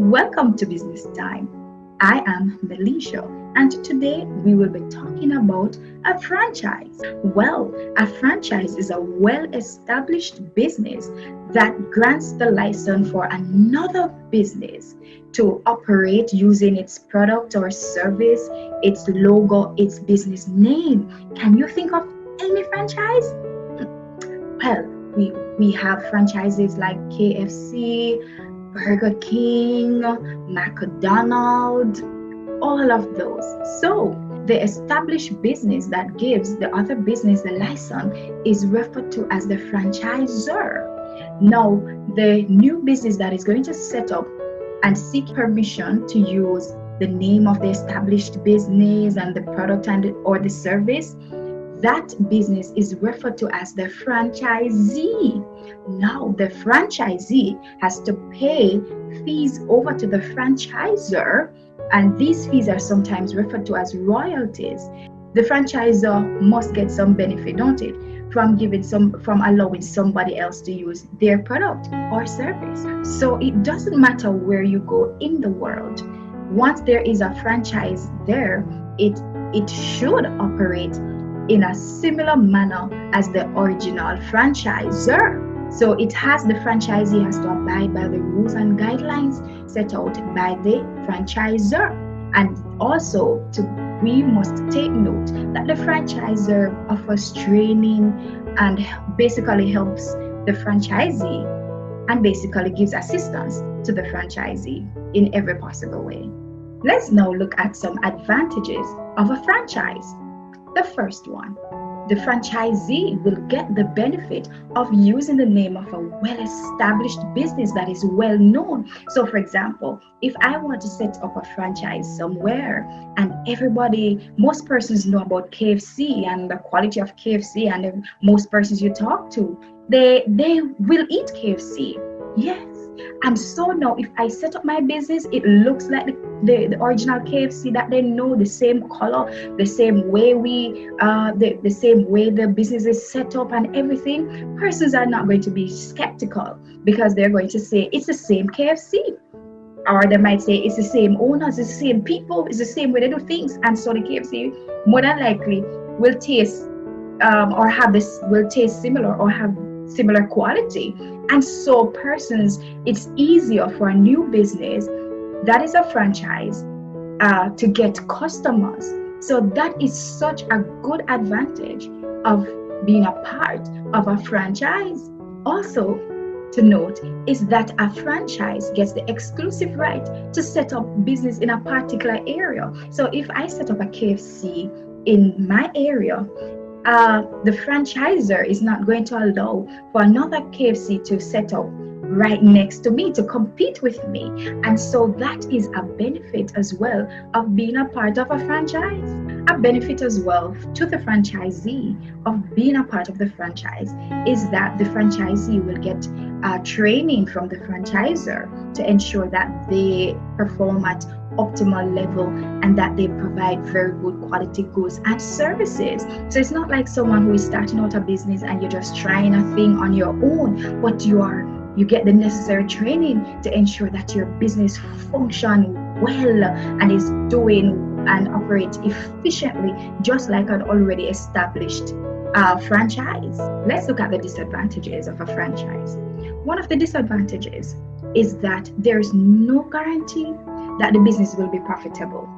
Welcome to Business Time. I am Melisha, and today we will be talking about a franchise. Well, a franchise is a well-established business that grants the license for another business to operate using its product or service, its logo, its business name. Can you think of any franchise? Well, we have franchises like KFC, Burger King, McDonald's, all of those. So, the established business that gives the other business the license is referred to as the franchisor. Now, the new business that is going to set up and seek permission to use the name of the established business and the product or the service, that business is referred to as the franchisee. Now, the franchisee has to pay fees over to the franchisor, and these fees are sometimes referred to as royalties. The franchisor must get some benefit, don't it, from allowing somebody else to use their product or service. So it doesn't matter where you go in the world. Once there is a franchise there, it should operate in a similar manner as the original franchisor. So the franchisee has to abide by the rules and guidelines set out by the franchisor. And also we must take note that the franchisor offers training and basically helps the franchisee and basically gives assistance to the franchisee in every possible way. Let's now look at some advantages of a franchise. The first one, the franchisee will get the benefit of using the name of a well-established business that is well known. So for example, if I want to set up a franchise somewhere and most persons know about KFC and the quality of KFC, and most persons you talk to, they will eat KFC. Yes. And so now if I set up my business, it looks like the original KFC that they know, the same color, the same way the same way the business is set up and everything. Persons are not going to be skeptical because they're going to say it's the same KFC. Or they might say it's the same owners, it's the same people, it's the same way they do things. And so the KFC more than likely will taste similar or have similar quality. And so persons, it's easier for a new business that is a franchise to get customers. So that is such a good advantage of being a part of a franchise. Also to note is that a franchise gets the exclusive right to set up business in a particular area. So if I set up a KFC in my area, the franchisor is not going to allow for another KFC to set up right next to me to compete with me. And so that is a benefit as well of being a part of a franchise. A benefit as well to the franchisee of being a part of the franchise is that the franchisee will get training from the franchisor to ensure that they perform at optimal level and that they provide very good quality goods and services. So it's not like someone who is starting out a business and you're just trying a thing on your own, but you get the necessary training to ensure that your business function well and is doing and operate efficiently, just like an already established franchise. Let's look at the disadvantages of a franchise. One of the disadvantages is that there is no guarantee that the business will be profitable.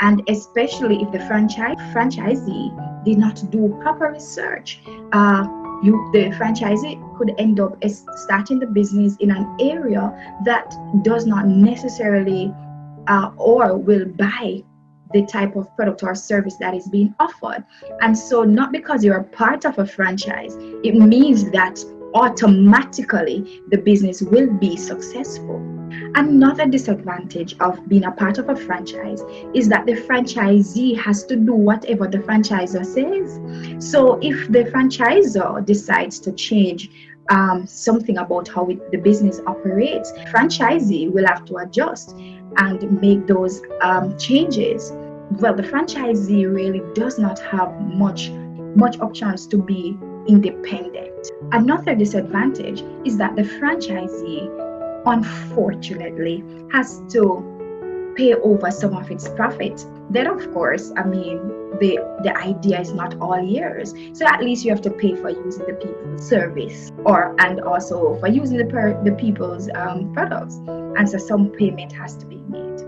And especially if the franchisee did not do proper research, the franchisee could end up starting the business in an area that does not necessarily or will buy the type of product or service that is being offered. And so not because you're a part of a franchise, it means that automatically the business will be successful. Another disadvantage of being a part of a franchise is that the franchisee has to do whatever the franchisor says. So if the franchisor decides to change something about how the business operates, franchisee will have to adjust and make those changes. Well, the franchisee really does not have much options to be independent. Another disadvantage is that the franchisee unfortunately has to pay over some of its profit. Then of course, I mean, the idea is not all yours. So at least you have to pay for using the people's service, or and also for using the people's products. And so some payment has to be made.